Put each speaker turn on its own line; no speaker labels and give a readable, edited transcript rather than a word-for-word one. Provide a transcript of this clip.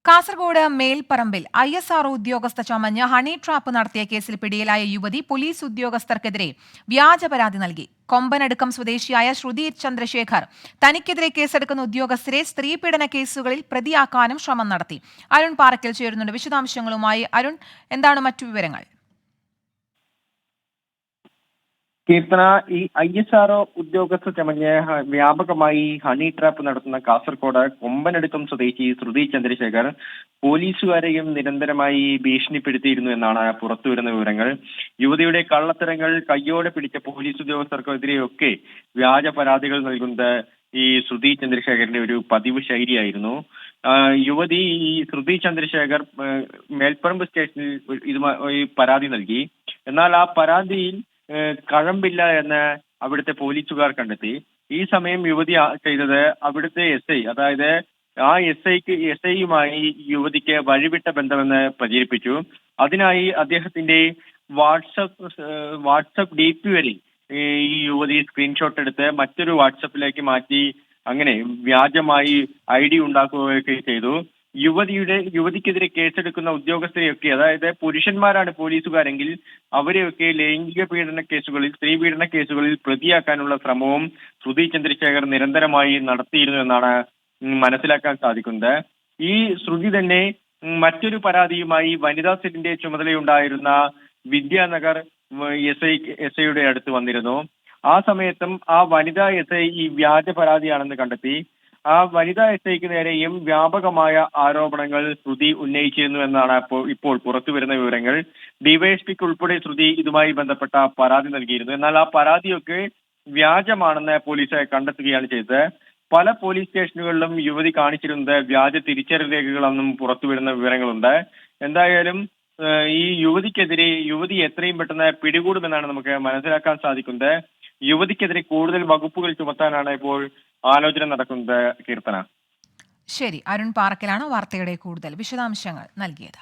Kasaragod മേൽപ്പറമ്പിൽ ISRO ഉദ്യോഗസ്ഥ ചമഞ്ഞ് honey trap നടത്തിയ കേസിൽ പിടിയിലായ യുവതി പോലീസ് ഉദ്യോഗസ്ഥർക്കെതിരെ വ്യാജ പരാതി നൽകി. കൊമ്പനടുക്കം സ്വദേശിയായ ശ്രുതി ചന്ദ്രശേഖർ തനിക്കെതിരെ കേസെടുക്കുന്ന ഉദ്യോഗസ്ഥരെ സ്ത്രീപീഡന കേസുകളിൽ പ്രതിയാക്കാനും ശ്രമം നടത്തി. അരുൺ പാറയ്ക്കൽ ചേരുന്നുണ്ട് വിശദാംശങ്ങളുമായി. അരുൺ, എന്താണ് മറ്റു വിവരങ്ങൾ?
കീർത്തന, ഈ ISRO ഉദ്യോഗസ്ഥ ചമഞ്ഞ് വ്യാപകമായി ഹണി ട്രാപ്പ് നടത്തുന്ന കാസർഗോഡ് കൊമ്പനടുക്കം സ്വദേശി ശ്രുതി ചന്ദ്രശേഖർ പോലീസുകാരെയും നിരന്തരമായി ഭീഷണിപ്പെടുത്തിയിരുന്നു എന്നാണ് പുറത്തുവരുന്ന വിവരങ്ങൾ. യുവതിയുടെ കള്ളത്തരങ്ങൾ കയ്യോടെ പിടിച്ച പോലീസ് ഉദ്യോഗസ്ഥർക്കെതിരെയൊക്കെ വ്യാജ പരാതികൾ നൽകുന്നത് ഈ ശ്രുതി ചന്ദ്രശേഖരന്റെ ഒരു പതിവ് ശൈലിയായിരുന്നു. യുവതി ഈ ശ്രുതി ചന്ദ്രശേഖർ മേൽപ്പറമ്പ് സ്റ്റേഷനിൽ ഈ പരാതി നൽകി. എന്നാൽ ആ പരാതിയിൽ കഴമ്പില്ല എന്ന് അവിടുത്തെ പോലീസുകാർ കണ്ടെത്തി. ഈ സമയം യുവതി ചെയ്തത് അവിടുത്തെ SI, അതായത് ആ SIയുമായി യുവതിക്ക് വഴിവിട്ട ബന്ധമെന്ന് പ്രചരിപ്പിച്ചു. അതിനായി അദ്ദേഹത്തിന്റെ വാട്സപ്പ് DP വരെ ഈ യുവതി സ്ക്രീൻഷോട്ട് എടുത്ത് മറ്റൊരു വാട്സപ്പിലേക്ക് മാറ്റി അങ്ങനെ വ്യാജമായി ID ഉണ്ടാക്കുകയൊക്കെ ചെയ്തു. യുവതിക്കെതിരെ കേസെടുക്കുന്ന ഉദ്യോഗസ്ഥരെയൊക്കെ, അതായത് പുരുഷന്മാരാണ് പോലീസുകാരെങ്കിൽ അവരെയൊക്കെ ലൈംഗിക പീഡന കേസുകളിൽ, സ്ത്രീ പീഡന കേസുകളിൽ പ്രതിയാക്കാനുള്ള ശ്രമവും ശ്രുതി ചന്ദ്രശേഖർ നിരന്തരമായി നടത്തിയിരുന്നു എന്നാണ് മനസ്സിലാക്കാൻ സാധിക്കുന്നത്. ഈ ശ്രുതി തന്നെ മറ്റൊരു പരാതിയുമായി വനിതാ സെല്ലിന്റെ ചുമതലയുണ്ടായിരുന്ന വിദ്യാനഗർ SIയുടെ അടുത്ത് വന്നിരുന്നു. ആ സമയത്തും ആ വനിതാ SI ഈ വ്യാജ പരാതിയാണെന്ന് കണ്ടെത്തി. ആ വനിതാ SIക്ക് നേരെയും വ്യാപകമായ ആരോപണങ്ങൾ ശ്രുതി ഉന്നയിച്ചിരുന്നു എന്നാണ് ഇപ്പോൾ പുറത്തു വരുന്ന വിവരങ്ങൾ. ഡിവൈഎസ്പിക്ക് ഉൾപ്പെടെ ശ്രുതി ഇതുമായി ബന്ധപ്പെട്ട പരാതി നൽകിയിരുന്നു. എന്നാൽ ആ പരാതിയൊക്കെ വ്യാജമാണെന്ന് പോലീസ് കണ്ടെത്തുകയാണ് ചെയ്തത്. പല പോലീസ് സ്റ്റേഷനുകളിലും യുവതി കാണിച്ചിരുന്നത് വ്യാജ തിരിച്ചറിയൽ രേഖകളെന്നും പുറത്തു വരുന്ന വിവരങ്ങളുണ്ട്. എന്തായാലും ഈ യുവതി എത്രയും പെട്ടെന്ന് പിടികൂടുമെന്നാണ് നമുക്ക് മനസ്സിലാക്കാൻ സാധിക്കുന്നത്. യുവതിക്കെതിരെ കൂടുതൽ വകുപ്പുകൾ ചുമത്താനാണ് ഇപ്പോൾ ആലോചന നടക്കുന്നത്. കീർത്തന.
ശരി, അരുൺ പാറക്കലാണ് വാർത്തയുടെ കൂടുതൽ വിശദാംശങ്ങൾ നൽകിയത്.